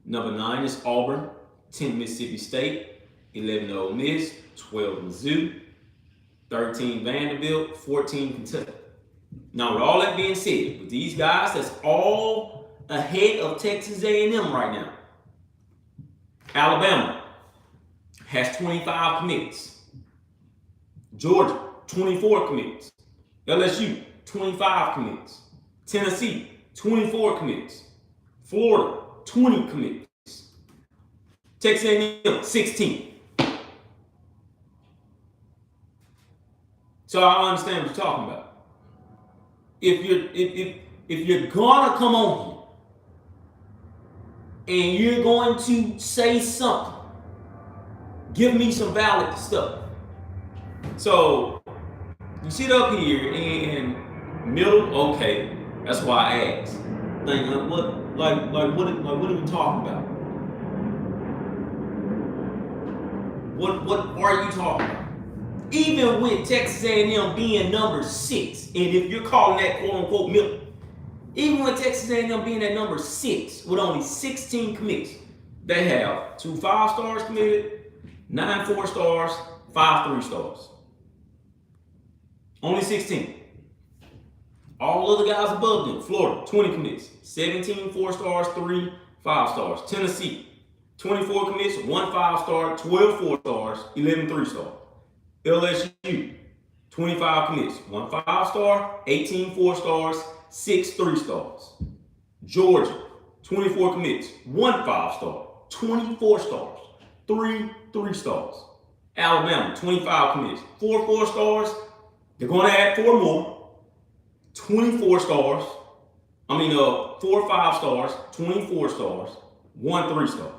Number 9 is Auburn. 10 Mississippi State. 11 Ole Miss. 12 Mizzou. 13 Vanderbilt. 14 Kentucky. Now, with all that being said, with these guys, that's all ahead of Texas A&M right now. Alabama has 25 commits. Georgia, 24 commits. LSU, 25 commits. Tennessee, 24 commits. Florida, 20 commits. Texas A&M, 16. So I understand what you're talking about. If you're gonna come on here and you're going to say something, give me some valid stuff. So you sit up here in middle, okay. That's why I asked. Like what are we talking about? What are you talking about? Even with Texas A&M being number 6, and if you're calling that quote unquote middle, even with Texas A&M being at number 6 with only 16 commits, they have 2 5-stars committed, 9 4-stars, 5 3-stars. Only 16. All other guys above them: Florida, 20 commits, 17 4-stars, 3 5-stars. Tennessee, 24 commits, 1 5-star, 12 4-stars, 11 3-stars. LSU, 25 commits, 1 5-star, 18 4-stars, 6 3-stars. Georgia, 24 commits, 1 5-star, 24 stars, 3 3-stars. Alabama, 25 commits, 4 4-stars. They're going to add 4 more. 24 stars. 4 5-stars, 24 stars, 1 3-star.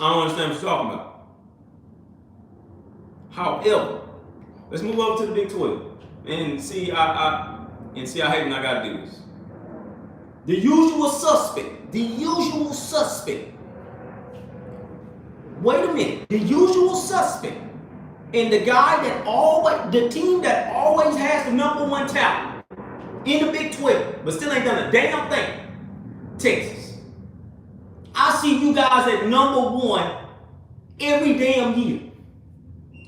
I don't understand what you're talking about. However, let's move over to the Big 12 and see how hating I gotta do this. The usual suspect. Wait a minute. The usual suspect. And the team that always has the number 1 talent in the Big 12, but still ain't done a damn thing. Texas. I see you guys at number 1 every damn year,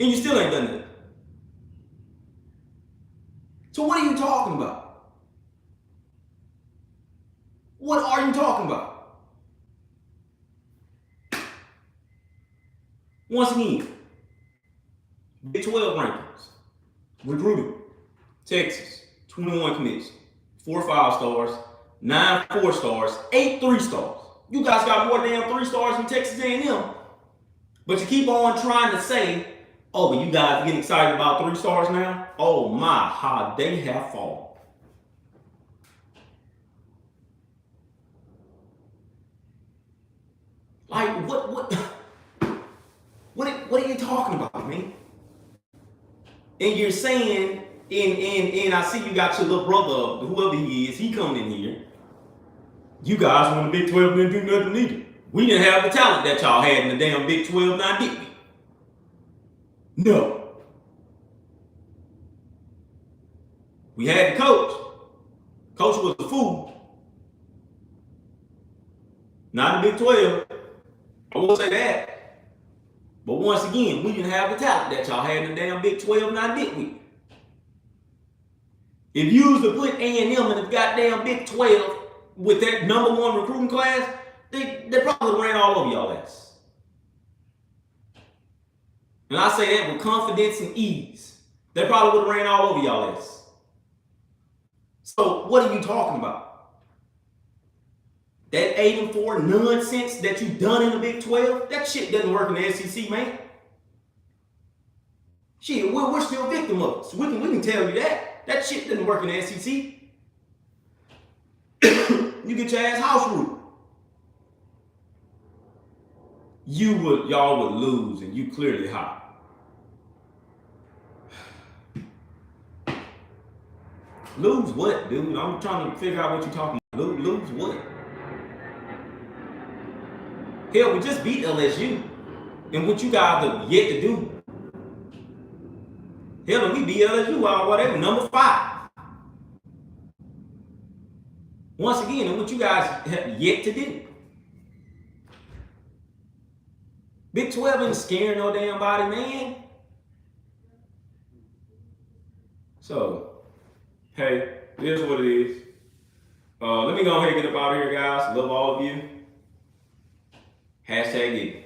and you still ain't done that. So what are you talking about? What are you talking about? Once again, Big 12 rankings. Recruiting. Texas, 21 commits, 4 5-stars, 9 4-stars, 8 3-stars. You guys got more damn 3-stars than Texas A&M. But you keep on trying to say, oh, but you guys are getting excited about 3-stars now? Oh my, how they have fallen. Like, what are you talking about, man? And you're saying, and I see you got your little brother, whoever he is, he coming in here. You guys won the Big 12 and didn't do nothing either. We didn't have the talent that y'all had in the damn Big 12, now did we? No. We had the coach. Coach was a fool. Not the Big 12. I won't say that. But once again, we didn't have the talent that y'all had in the damn Big 12, now did we? If you was to put A&M in the goddamn Big 12 with that number 1 recruiting class, they probably ran all over y'all ass. And I say that with confidence and ease. They probably would have ran all over y'all ass. So what are you talking about? That 8-4 nonsense that you done in the Big 12, that shit doesn't work in the SEC, man. Shit, we're still victim of it. So we can tell you that. That shit doesn't work in the SEC. You get your ass house ruled. Y'all would lose, and you clearly hot. Lose what, dude? I'm trying to figure out what you're talking about. Lose what? Hell, we just beat LSU. And what you guys have yet to do. Hell, we beat LSU while whatever, number 5. Once again, and what you guys have yet to do. Big 12 ain't scaring no damn body, man. So, hey, it is what it is. Let me go ahead and get up out of here, guys. Love all of you. #it.